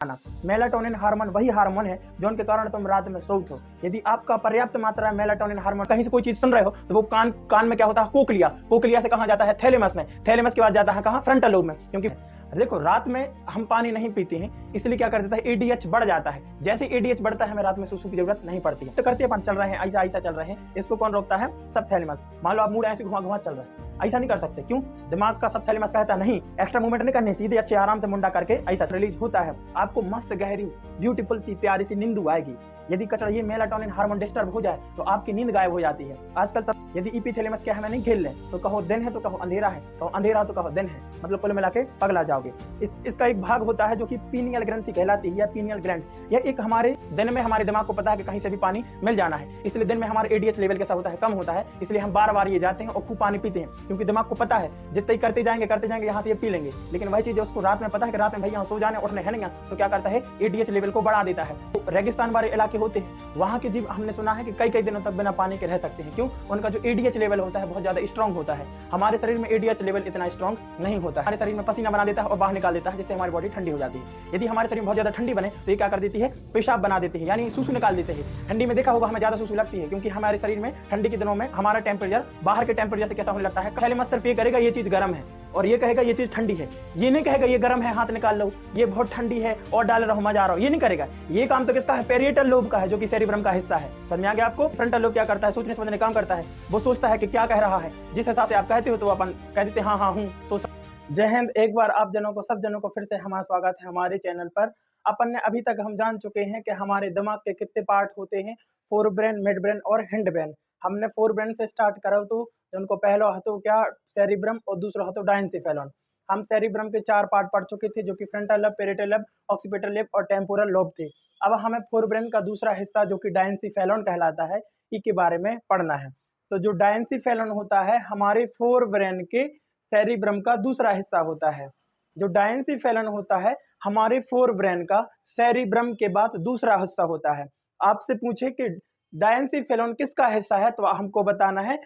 आना। Melatonin hormone वही hormone है जो उनके कारण तुम रात में सोते हो। यदि आपका पर्याप्त मात्रा में मेलाटोनिन हार्मोन, कहीं से कोई चीज सुन रहे हो तो वो कान में क्या होता है, कोक्लिया, कोक्लिया से कहाँ जाता है, थैलेमस में, थैलेमस के बाद जाता है कहाँ, फ्रंटल लोब में। क्योंकि देखो रात में हम पानी नहीं पीते हैं, इसलिए क्या कर देता है, एडीएच बढ़ जाता है। जैसे एडीएच बढ़ता है हमें रात में सूसू की जरूरत नहीं पड़ती है। तो करते अपन चल रहे हैं, ऐसा ऐसा चल रहे हैं, इसको कौन रोकता है, सबथैलेमस। मान लो आप मूड ऐसे घुमा घुमा चल रहे हैं, ऐसा नहीं कर सकते, क्यों, दिमाग का सबथैलेमस कहता नहीं, एक्स्ट्रा मूवमेंट नहीं करनी, सीधे अच्छे आराम से मुंडा करके ऐसा रिलीज होता है। आपको मस्त गहरी ब्यूटीफुल सी प्यारी सी नींद आएगी। यदि कचरा ये मेलाटोनिन हार्मोन डिस्टर्ब हो जाए तो आपकी नींद गायब हो जाती है। आजकल सब यदि इपीथैलेमस के हमें नहीं खेल लें तो कहो दिन है तो कहो अंधेरा है, कहो अंधेरा तो कहो दिन है, मतलब कुल मिला के पगला जाओगे। इसका एक भाग होता है जो कि पीनियल ग्रंथि कहलाती है या पीनियल ग्लैंड। यह एक हमारे दिन में हमारे दिमाग को पता है कि कहीं से भी पानी मिल जाना है, इसलिए दिन में हमारे एडीएच लेवल कैसा होता है, कम होता है, इसलिए हम बार बार ये जाते हैं और खूब पानी पीते हैं, क्योंकि दिमाग को पता है जितना ही करते जाएंगे यहाँ से ये पी लेंगे। लेकिन वही चीज उसको रात में पता है कि रात में भाई यहाँ सो जाने उठने है नहीं, तो क्या करता है, एडीएच लेवल को बढ़ा देता है। तो रेगिस्तान वाले इलाके होते हैं, वहाँ के जीव हमने सुना है कि कई कई दिनों तक बिना पानी के रह सकते हैं। क्यों, उनका जो एडीएच लेवल होता है बहुत ज्यादा स्ट्रांग होता है। हमारे शरीर में एडीएच लेवल इतना स्ट्रांग नहीं होता है, हमारे शरीर में पसीना बना देता है और बाहर निकाल देता है, जिससे हमारी बॉडी ठंडी हो जाती है। यदि हमारे शरीर में बहुत ज्यादा ठंडी बने तो ये क्या कर देती है, पेशाब बना देती है, यानी सूसू निकाल देते हैं। ठंडी में देखा होगा हमें ज्यादा सूसू लगती है, क्योंकि हमारे शरीर में ठंडी के दिनों में हमारा टेम्परेचर बाहर के टेम्परेचर से कैसा होने लगता है, थैलेमस सिर्फ ये करेगा ये चीज गर्म है और ये कहेगा ये चीज ठंडी है, ये नहीं कहेगा ये गर्म है हाथ निकाल लो, ये बहुत ठंडी है और डाल रहा हूं मजा आ रहा हूं, ये नहीं करेगा। ये काम तो किसका है, पेरिएटल लोब का है, जो कि सेरिब्रम का हिस्सा है। समझ में आ गया आपको। फ्रंटल लोब क्या करता है, सोचने समझने काम करता है, वो सोचता है कि क्या कह रहा है, जिस हिसाब से आप कहते हो तो अपन कह देते हाँ हाँ हूँ सोच। जय हिंद। एक बार आप जनों को, सब जनों को फिर से हमारा स्वागत है हमारे चैनल पर। अपन ने अभी तक हम जान चुके हैं कि हमारे दिमाग के कितने पार्ट होते हैं, फोर ब्रेन, मिड ब्रेन और हिंड ब्रेन। हमने फोर ब्रेन से स्टार्ट करा तो उनको पहला हतो क्या, सेरिब्रम, और दूसरा हतो डायंसिफेलॉन। हम सेरिब्रम के 4 पार्ट पढ़ चुके थे, जो कि frontal lobe, parietal lobe, occipital lobe और टेम्पोरल लोब थे। अब हमें फोर ब्रेन का दूसरा हिस्सा जो कि डायंसिफेलॉन कहलाता है, इसके बारे में पढ़ना है। तो जो डायंसिफेलॉन होता है हमारे फोर ब्रेन के सेरिब्रम का दूसरा हिस्सा होता है। जो डायंसिफेलॉन होता है हमारे फोर ब्रेन का सेरिब्रम के बाद दूसरा हिस्सा होता है। आपसे पूछे कि डायंसिफेलॉन किसका हिस्सा है, तो हमको बताना है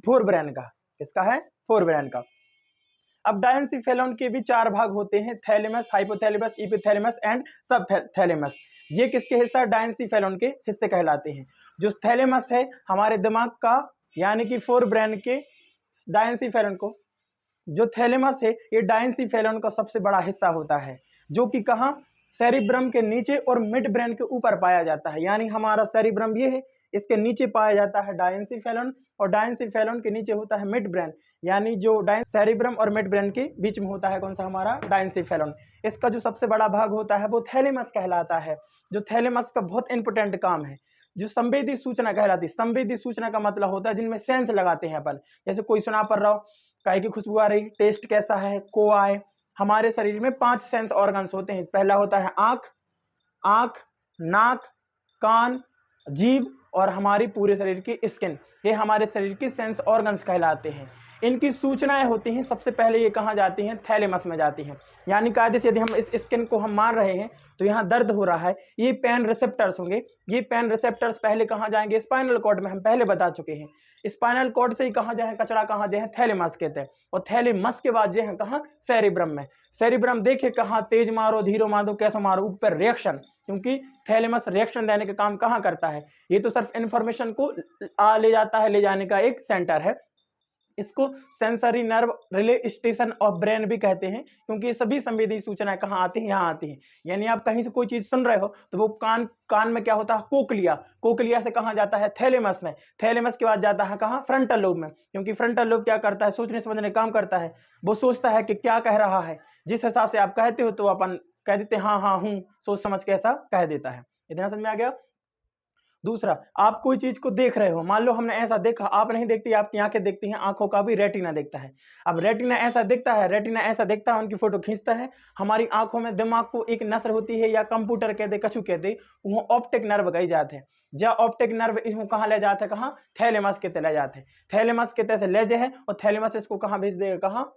फोर ब्रेन का। किसका है, फोर ब्रेन का। अब डायंसिफेलॉन के भी 4 भाग होते हैं, थैलेमस, हाइपोथैलेमस, इपिथैलेमस एंड सबथैलेमस। ये किसके हिस्सा, डायंसिफेलॉन के हिस्से कहलाते हैं। जो थैलेमस है हमारे दिमाग का, यानी कि फोर ब्रेन के डायंसिफेलॉन को, जो थैलेमस है ये डायंसिफेलॉन का सबसे बड़ा हिस्सा होता है, जो कि कहाँ, सेरिब्रम के नीचे और मिड ब्रेन के ऊपर पाया जाता है। यानी हमारा सेरिब्रम ये है, इसके नीचे पाया जाता है डायंसिफेलॉन, और डायंसिफेलॉन के नीचे होता है मिड ब्रेन, यानी जो सेरिब्रम और मिड ब्रेन के बीच में होता है कौन सा, हमारा डायंसिफेलॉन। इसका जो सबसे बड़ा भाग होता है वो थैलेमस कहलाता है। जो थैलेमस का बहुत इंपॉर्टेंट काम है, जो संवेदी सूचना कहलाती है। संवेदी सूचना का मतलब होता है जिनमें सेंस लगाते हैं अपन, जैसे कोई सुना पड़ रहा हो, काय की खुशबू आ रही, टेस्ट कैसा है, को आए। हमारे शरीर में 5 सेंस ऑर्गन्स होते हैं। पहला होता है आंख, नाक, कान, जीभ और हमारी पूरे शरीर की स्किन। ये हमारे शरीर की सेंस ऑर्गन्स कहलाते हैं। इनकी सूचनाएं होती हैं, सबसे पहले ये कहाँ जाती हैं, थैलेमस में जाती हैं। यानी कायदे से यदि हम इस स्किन को हम मार रहे हैं तो यहाँ दर्द हो रहा है, ये पेन रिसेप्टर्स होंगे। ये पेन रिसेप्टर्स पहले कहाँ जाएंगे, स्पाइनल कॉर्ड में, हम पहले बता चुके हैं। स्पाइनल कॉर्ड से ही कहाँ जाए कचरा, कहाँ जाए, थैलेमस कहते हैं। और थैलेमस के बाद जो है कहाँ, सेरिब्रम में। सेरिब्रम देखे कहाँ, तेज मारो, धीरे मारो, कैसा मारो, ऊपर रिएक्शन, क्योंकि थैलेमस रिएक्शन देने का काम कहाँ करता है, ये तो सिर्फ इंफॉर्मेशन को ले जाता है, ले जाने का एक सेंटर है। इसको sensory nerve relay station of brain भी कहते हैं, क्योंकि ये सभी संवेदी सूचनाएं कहाँ आती हैं, यहाँ आती हैं। यानी आप कहीं से कोई चीज सुन रहे हो तो वो कान में क्या होता है, कोक्लिया, कोक्लिया से कहाँ जाता है, थैलेमस में, थैलेमस के बाद जाता है कहाँ, फ्रंटल लोब में। क्योंकि फ्रंटल लोब क्या करता है, सोचने समझने काम करता है, वो सोचता है कि क्या कह रहा है, जिस हिसाब से आप कहते हो तो अपन कह देते हाँ हाँ हूँ, सोच समझ के ऐसा कह देता है। इतना समझ में आ गया। दूसरा, आप कोई चीज को देख रहे हो, मान लो हमने ऐसा देखा, आप नहीं देखती, आपकी आंखें देखती हैं, आंखों का भी रेटिना देखता है। अब रेटिना ऐसा दिखता है, रेटिना ऐसा देखता है, उनकी फोटो खींचता है। हमारी आंखों में दिमाग को एक नसर होती है, या कंप्यूटर कह दे, कछु कह दे, वो ऑप्टिक नर्व गई जाते हैं। जहाँ ऑप्टिक नर्व इसको कहाँ ले जाते हैं, कहाँ, थैलेमस के तले जाते हैं। थैलेमस के तले से ले जाए और थैलेमस इसको कहाँ भेज देगा, कहाँ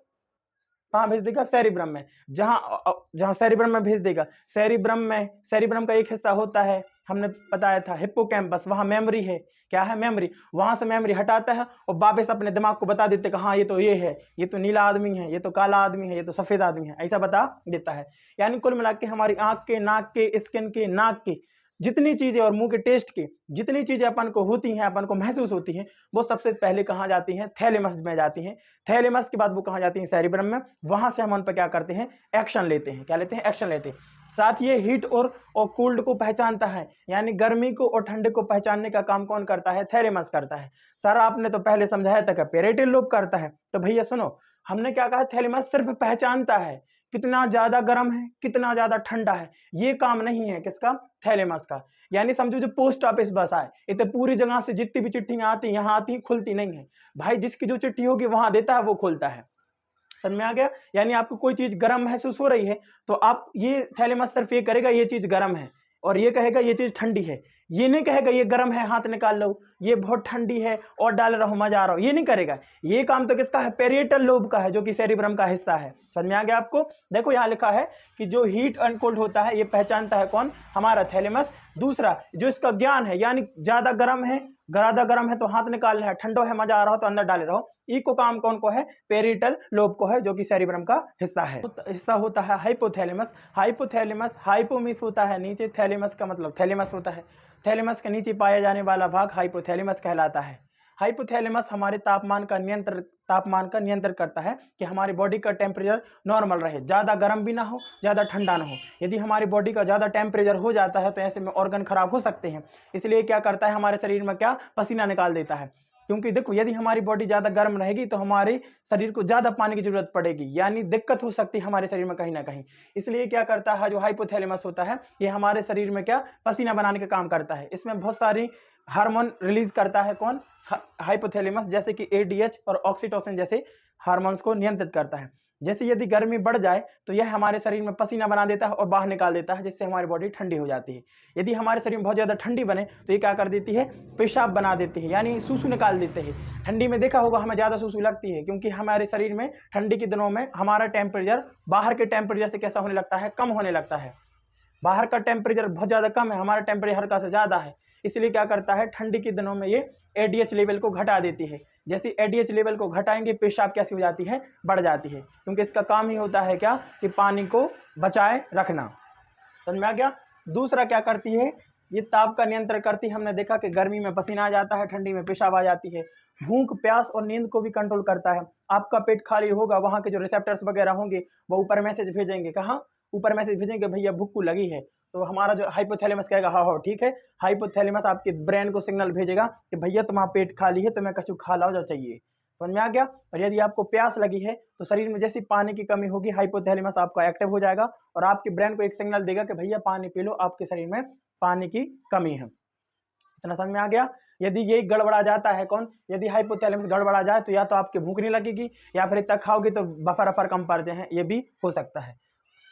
कहाँ भेज देगा, सेरिब्रम में। जहाँ सेरिब्रम में भेज देगा। सेरिब्रम का एक हिस्सा होता है हमने बताया था हिप्पोकैम्पस, वहाँ मेमोरी है, क्या है मेमोरी, वहां से मेमोरी हटाता है और वापस अपने दिमाग को बता देते कि हाँ ये तो ये है, ये तो नीला आदमी है, ये तो काला आदमी है, ये तो सफेद आदमी है, ऐसा बता देता है। यानी कुल मिला के हमारी आंख के, नाक के, स्किन के, नाक के जितनी चीजें और मुंह के टेस्ट की जितनी चीजें अपन को होती हैं, अपन को महसूस होती हैं, वो सबसे पहले कहाँ जाती हैं, थैलेमस में जाती हैं। थैलेमस के बाद वो कहाँ जाती हैं, सेरिब्रम में। वहां से हम उन पर क्या करते हैं, एक्शन लेते हैं। क्या लेते हैं, एक्शन लेते हैं। साथ ये हीट और कोल्ड को पहचानता है, यानी गर्मी को और ठंडे को पहचानने का काम कौन करता है, थैलेमस करता है। सारा आपने तो पहले समझाया था कि पेरिटल लोब करता है। तो भैया सुनो, हमने क्या कहा, थैलेमस सिर्फ पहचानता है कितना ज्यादा गर्म है, कितना ज्यादा ठंडा है। ये काम नहीं है किसका, थैलेमस का। यानी समझो जो पोस्ट ऑफिस बस आए, इतने पूरी जगह से जितनी भी चिट्ठियां आती यहाँ आती खुलती नहीं है भाई, जिसकी जो चिट्ठी होगी वहां देता है वो खोलता है। समझ में आ गया। यानी आपको कोई चीज गर्म महसूस हो रही है तो आप ये थैलेमस सिर्फ ये करेगा ये चीज गर्म है, और ये कहेगा ये चीज ठंडी है। ये नहीं कहेगा ये गर्म है हाथ निकाल लो, ये बहुत ठंडी है और डाल रहा हूं मजा आ रहा हूं, ये नहीं करेगा। ये काम तो किसका है, पेरिएटल लोब का है, जो कि सेरिब्रम का हिस्सा है। समझ में आ गया आपको। देखो यहाँ लिखा है कि जो हीट एंड कोल्ड होता है ये पहचानता है कौन, हमारा थैलेमस। दूसरा जो इसका ज्ञान है, यानी ज्यादा गर्म है, ज्यादा गर्म है तो हाथ निकाल रहा है, ठंडो है मजा आ रहा हो तो अंदर डाले रहो, ई को काम कौन को है, पेरिटल लोब को है, जो कि सेरिब्रम का हिस्सा है। हिस्सा होता है हाइपोथैलेमस। हाइपोथैलेमस, हाइपोमिस होता है नीचे, थैलेमस का मतलब थैलेमस होता है। थैलेमस के नीचे पाया जाने वाला भाग हाइपोथैलेमस कहलाता है। हाइपोथैलेमस हमारे तापमान का नियंत्रण करता है कि हमारी बॉडी का टेम्परेचर नॉर्मल रहे, ज़्यादा गर्म भी ना हो, ज़्यादा ठंडा ना हो। यदि हमारी बॉडी का ज़्यादा टेम्परेचर हो जाता है तो ऐसे में ऑर्गन खराब हो सकते हैं। इसलिए क्या करता है, हमारे शरीर में क्या, पसीना निकाल देता है। क्योंकि देखो यदि हमारी बॉडी ज़्यादा गर्म रहेगी तो हमारे शरीर को ज़्यादा पानी की जरूरत पड़ेगी, यानी दिक्कत हो सकती है हमारे शरीर में कहीं ना कहीं। इसलिए क्या करता है, जो हाइपोथैलेमस होता है ये हमारे शरीर में क्या, पसीना बनाने का काम करता है। इसमें बहुत सारी हार्मोन रिलीज करता है कौन, हाइपोथैलेमस, जैसे कि एडीएच और ऑक्सीटोसिन जैसे हार्मोन्स को नियंत्रित करता है। जैसे यदि गर्मी बढ़ जाए तो यह हमारे शरीर में पसीना बना देता है और बाहर निकाल देता है, जिससे हमारी बॉडी ठंडी हो जाती है। यदि हमारे शरीर में बहुत ज़्यादा ठंडी बने तो ये क्या कर देती है, पेशाब बना देती है, यानी सूसू निकाल देते हैं। ठंडी में देखा होगा हमें ज़्यादा सूसू लगती है, क्योंकि हमारे शरीर में ठंडी के दिनों में हमारा टेम्परेचर बाहर के टेम्परेचर से कैसा होने लगता है, कम होने लगता है। बाहर का टेम्परेचर बहुत ज़्यादा कम है, हमारा टेम्परेचर हल्का से ज़्यादा है। इसलिए क्या करता है, ठंडी के दिनों में ये एडीएच लेवल को घटा देती है। जैसे एडीएच लेवल को घटाएंगे पेशाब कैसी हो जाती है, बढ़ जाती है, क्योंकि इसका काम ही होता है क्या, कि पानी को बचाए रखना। समझ में आ गया। दूसरा क्या करती है, ये ताप का नियंत्रण करती है। हमने देखा कि गर्मी में पसीना आ जाता है, ठंडी में पेशाब आ जाती है। भूख, प्यास और नींद को भी कंट्रोल करता है। आपका पेट खाली होगा, वहाँ के जो रिसेप्टर्स वगैरह होंगे वो ऊपर मैसेज भेजेंगे, कहाँ, ऊपर मैसेज भेजेंगे भैया भूख लगी है, तो हमारा जो हाइपोथैलेमस कहेगा हाँ हाँ ठीक है। हाइपोथैलेमस आपके ब्रेन को सिग्नल भेजेगा कि भैया तुम्हारा पेट खाली है, तुम्हें कछु खा लाओ जो चाहिए। समझ में आ गया। और यदि आपको प्यास लगी है तो शरीर में जैसी पानी की कमी होगी, हाइपोथैलेमस आपका एक्टिव हो जाएगा और आपके ब्रेन को एक सिग्नल देगा कि भैया पानी पी लो, आपके शरीर में पानी की कमी है। इतना समझ में आ गया। यदि ये गड़बड़ा जाता है कौन, यदि हाइपोथैलेमस गड़बड़ा जाए तो या तो आपकी भूख नहीं लगेगी, या फिर इतना खाओगे तो बफर अफर कम पड़ जाए, ये भी हो सकता है।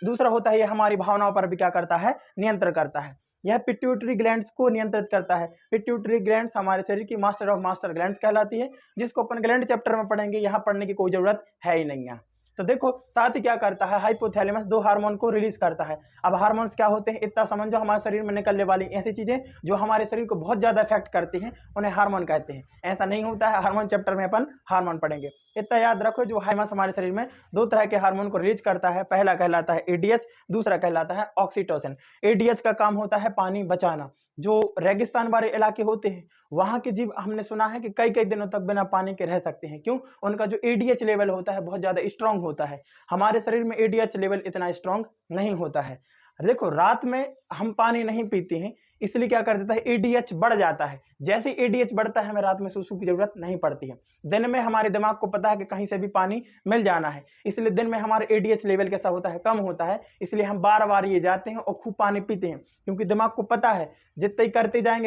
दूसरा होता है ये हमारी भावनाओं पर भी क्या करता है, नियंत्रण करता है। यह पिट्यूटरी ग्लैंड्स को नियंत्रित करता है। पिट्यूटरी ग्लैंड्स हमारे शरीर की मास्टर ऑफ मास्टर ग्लैंड्स कहलाती है, जिसको अपन ग्लैंड चैप्टर में पढ़ेंगे, यहाँ पढ़ने की कोई जरूरत है ही नहीं है। तो देखो साथ ही क्या करता है, हाइपोथैलेमस दो हार्मोन को रिलीज करता है। अब हार्मोन्स क्या होते हैं, इतना समझो, हमारे शरीर में निकलने वाली ऐसी चीजें जो हमारे शरीर को बहुत ज्यादा इफेक्ट करती हैं उन्हें हार्मोन कहते हैं। ऐसा नहीं होता है, हार्मोन चैप्टर में अपन हार्मोन पढ़ेंगे। इतना याद रखो, जो हाइमस हमारे शरीर में दो तरह के हार्मोन को रिलीज करता है। पहला कहलाता है एडीएच, दूसरा कहलाता है ऑक्सीटोसिन। एडीएच का काम होता है पानी बचाना। जो रेगिस्तान वाले इलाके होते हैं वहां के जीव, हमने सुना है कि कई कई दिनों तक बिना पानी के रह सकते हैं। क्यों, उनका जो एडीएच लेवल होता है बहुत ज्यादा स्ट्रांग होता है। हमारे शरीर में एडीएच लेवल इतना स्ट्रांग नहीं होता है। देखो रात में हम पानी नहीं पीते हैं, इसलिए क्या कर देता है, एडीएच बढ़ जाता है। जैसे एडीएच बढ़ता है हमें रात में सूसू की जरूरत नहीं पड़ती है। दिन में हमारे दिमाग को पता है कि कहीं से भी पानी मिल जाना है, इसलिए दिन में हमारे एडीएच लेवल कैसा होता है, कम होता है। इसलिए हम बार बार ये जाते हैं और खूब पानी पीते हैं, क्योंकि दिमाग को पता है जितना ही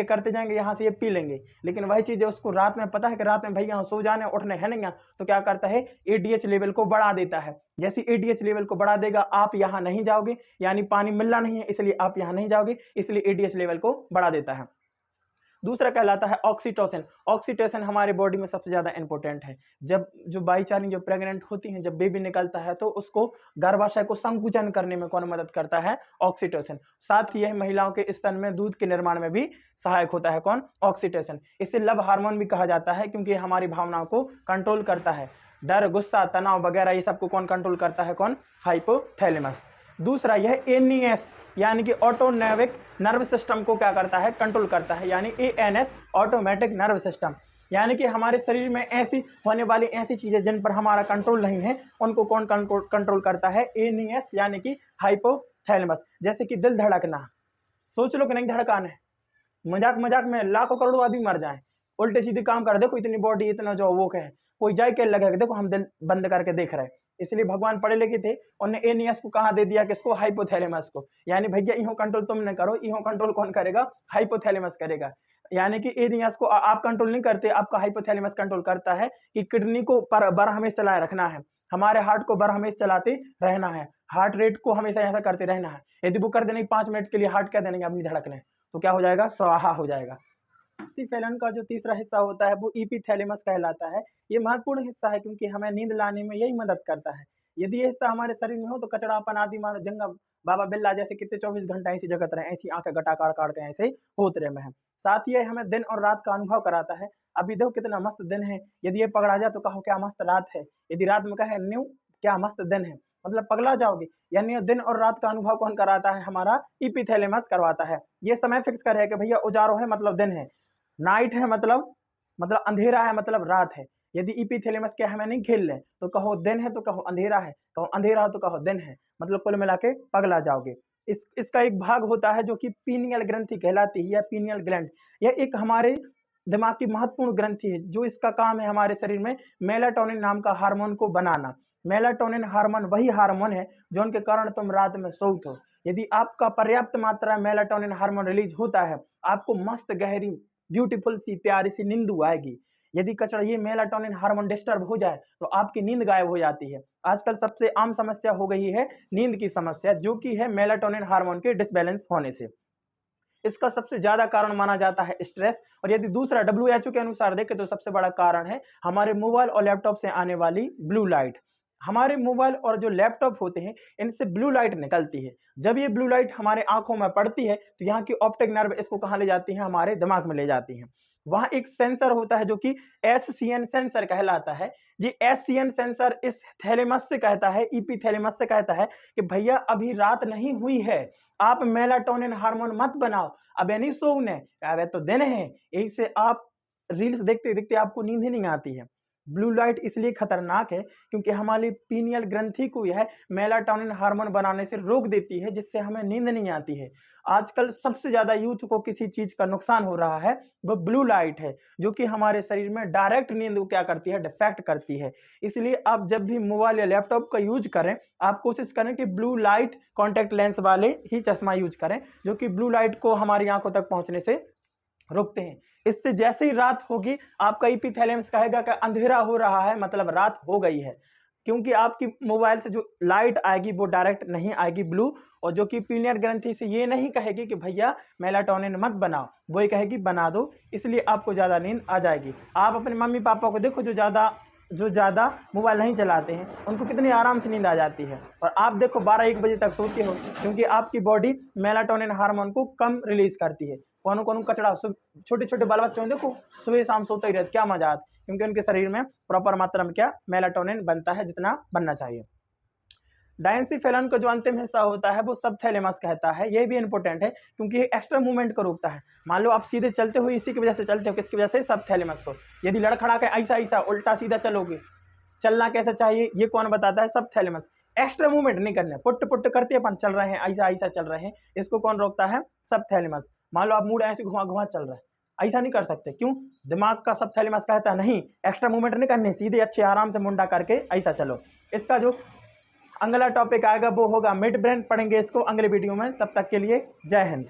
करते जाएंगे यहाँ से ये पी लेंगे। लेकिन वही चीज है उसको रात में पता है कि रात में भैया सो जाने उठने है नहीं, तो क्या करता है, एडीएच लेवल को बढ़ा देता है। जैसे एडीएच लेवल को बढ़ा देगा, आप यहाँ नहीं जाओगे, यानी पानी मिलना नहीं है इसलिए आप यहाँ नहीं जाओगे, इसलिए एडीएच लेवल को बढ़ा देता है। दूसरा कहलाता है ऑक्सीटोसिन। ऑक्सीटोसिन हमारे बॉडी में सबसे ज़्यादा इंपॉर्टेंट है। जब जो बाईचारी जो प्रेग्नेंट होती हैं, जब बेबी निकलता है तो उसको गर्भाशय को संकुचन करने में कौन मदद करता है? ऑक्सीटोसिन। साथ ही यह महिलाओं के स्तन में दूध के निर्माण में भी सहायक होता है। कौन? ऑक्सीटोसिन। इसे लव हार्मोन भी कहा जाता है क्योंकि हमारी भावनाओं को कंट्रोल करता है। डर, गुस्सा, तनाव वगैरह ये सबको कौन कंट्रोल करता है? कौन? हाइपोथैलेमस। दूसरा यह एनईएस यानी कि ऑटोनोमिक नर्व सिस्टम को क्या करता है? कंट्रोल करता है, यानी एएनएस ऑटोमेटिक नर्व सिस्टम। यानी कि हमारे शरीर में ऐसी होने वाली ऐसी चीजें जिन पर हमारा कंट्रोल नहीं है उनको कौन कंट्रोल करता है? एनईएस यानी कि हाइपोथैलेमस। जैसे कि दिल धड़कना, सोच लो कि नहीं धड़काना है, मजाक मजाक में लाखों करोड़ों आदमी मर जाए, उल्टे सीधे काम कर, देखो इतनी बॉडी इतना जो वो है, कोई जाए के लगे देखो हम दिल बंद करके देख रहे हैं। इसलिए भगवान पढ़े लिखे थे, उन्हें एनियस को कहाँ दे दिया? किसको? हाइपोथैलेमस को। यानी भैया इहो कंट्रोल तुम न करो, इहो कंट्रोल कौन करेगा? हाइपोथैलेमस करेगा। यानी कि एनियस को आप कंट्रोल नहीं करते, आपका हाइपोथैलेमस कंट्रोल करता है कि किडनी को बर हमेशा चलाए रखना है, हमारे हार्ट को बर हमेशा चलाते रहना है, हार्ट रेट को हमेशा ऐसा करते रहना है। यदि वो कर देने 5 मिनट के लिए हार्ट क्या देने अपनी धड़कने, तो क्या हो जाएगा? स्वाहा हो जाएगा। फैलन का जो तीसरा हिस्सा होता है वो इपीथैलेमस कहलाता है। ये महत्वपूर्ण हिस्सा है क्योंकि हमें नींद लाने में यही मदद करता है। यदि ये हिस्सा हमारे शरीर में हो तो कचड़ापन आदि मानो जंगम बाबा बिल्ला जैसे कितने 24 घंटा ऐसी जगत रहे, ऐसी आंखें गटा काट के ऐसे होते रहे में। साथ ही हमें दिन और रात का अनुभव कराता है। अभी देखो कितना मस्त दिन है, यदि ये पकड़ा जाए तो कहो क्या मस्त रात है, यदि रात में कहे न्यू क्या मस्त दिन है, मतलब पगला जाओगे। यानी दिन और रात का अनुभव कौन कराता है? हमारा इपीथैलेमस करवाता है। ये समय फिक्स करे कि भैया उजारो है मतलब दिन है, नाइट है मतलब अंधेरा है मतलब रात है। यदि इपीथैलेमस के हमें नहीं खेल लें तो कहो दिन है तो कहो अंधेरा है, कहो अंधेरा हो तो कहो दिन है, मतलब कुल मिला के पगला जाओगे। इसका एक भाग होता है जो कि पीनियल ग्रंथि कहलाती है या पीनियल ग्लैंड। यह एक हमारे दिमाग की महत्वपूर्ण ग्रंथि है जो इसका काम है हमारे शरीर में मेलाटोनिन नाम का हार्मोन को बनाना। मेलाटोनिन हार्मोन वही हार्मोन है जो उनके कारण तुम रात में सोते हो। यदि आपका पर्याप्त मात्रा मेलाटोनिन हार्मोन रिलीज होता है, आपको मस्त गहरी ब्यूटीफुल सी प्यारी सी नींद आएगी। यदि कचरा ये मेलाटोनिन हार्मोन डिस्टर्ब हो जाए तो आपकी नींद गायब हो जाती है। आजकल सबसे आम समस्या हो गई है नींद की समस्या, जो कि है मेलाटोनिन हार्मोन के डिसबैलेंस होने से। इसका सबसे ज्यादा कारण माना जाता है स्ट्रेस। और यदि दूसरा WHO के अनुसार देखें तो सबसे बड़ा कारण है हमारे मोबाइल और लैपटॉप से आने वाली ब्लू लाइट। हमारे मोबाइल और जो लैपटॉप होते हैं इनसे ब्लू लाइट निकलती है। जब ये ब्लू लाइट हमारे आंखों में पड़ती है तो यहाँ की ऑप्टिक नर्व इसको कहाँ ले जाती है? हमारे दिमाग में ले जाती है। वहां एक सेंसर होता है जो कि SCN सेंसर कहलाता है। जी SCN सेंसर इस थैलेमस से कहता है, इपीथैलेमस से कहता है कि भैया अभी रात नहीं हुई है, आप मेलाटोनिन हार्मोन मत बनाओ, अब नहीं सोने, अबे तो दिन है। यही से आप रील्स देखते देखते आपको नींद ही नहीं आती है। ब्लू लाइट इसलिए खतरनाक है क्योंकि हमारी पीनियल ग्रंथि को यह मेलाटोनिन हार्मोन बनाने से रोक देती है, जिससे हमें नींद नहीं आती है। आजकल सबसे ज्यादा यूथ को किसी चीज का नुकसान हो रहा है वो ब्लू लाइट है, जो कि हमारे शरीर में डायरेक्ट नींद को क्या करती है? डिफेक्ट करती है। इसलिए आप जब भी मोबाइल या लैपटॉप का यूज करें, आप कोशिश करें कि ब्लू लाइट कॉन्टेक्ट लेंस वाले ही चश्मा यूज करें, जो कि ब्लू लाइट को हमारी आंखों तक पहुंचने से रोकते हैं। इससे जैसे ही रात होगी आपका इपीथैलेमस कहेगा कि अंधेरा हो रहा है मतलब रात हो गई है, क्योंकि आपकी मोबाइल से जो लाइट आएगी वो डायरेक्ट नहीं आएगी ब्लू, और जो कि पीनियल ग्रंथि से ये नहीं कहेगी कि भैया मेलाटोनिन मत बनाओ, वो ये कहेगी बना दो, इसलिए आपको ज्यादा नींद आ जाएगी। आप अपने मम्मी पापा को देखो जो ज्यादा मोबाइल नहीं चलाते हैं उनको कितनी आराम से नींद आ जाती है, और आप देखो 12-1 बजे तक सोते हो क्योंकि आपकी बॉडी मेलाटोनिन हार्मोन को कम रिलीज करती है। कौन कौन कचड़ा छोटे छोटे बाल बच्चों देखो सुबह शाम सोते ही रहते, क्या मजा आता, क्योंकि उनके शरीर में प्रॉपर मात्रा में क्या मेलाटोनिन बनता है जितना बनना चाहिए। डायंसीफेलन का जो अंतिम हिस्सा होता है वो सबथैलेमस कहता है। ये भी इंपॉर्टेंट है क्योंकि ये एक्स्ट्रा मूवमेंट को रोकता है। मान लो आप सीधे चलते हो, इसी की वजह से चलते हो, किसकी वजह से? सबथैलेमस को। यदि लड़खड़ा के ऐसा उल्टा सीधा चलोगे, चलना कैसे चाहिए ये कौन बताता है? सबथैलेमस। एक्स्ट्रा मूवमेंट नहीं करना, पुट पुट करते अपन चल रहे हैं, ऐसा चल रहे हैं, इसको कौन रोकता है? सबथैलेमस। मान लो आप मूड ऐसे घुमा चल रहे हैं, ऐसा नहीं कर सकते, क्यों? दिमाग का सबथैलेमस कहता है नहीं, एक्स्ट्रा मूवमेंट नहीं करने, सीधे अच्छे आराम से मुंडा करके ऐसा चलो। इसका जो अगला टॉपिक आएगा वो होगा मिड ब्रेन, पढ़ेंगे इसको अगले वीडियो में। तब तक के लिए जय हिंद।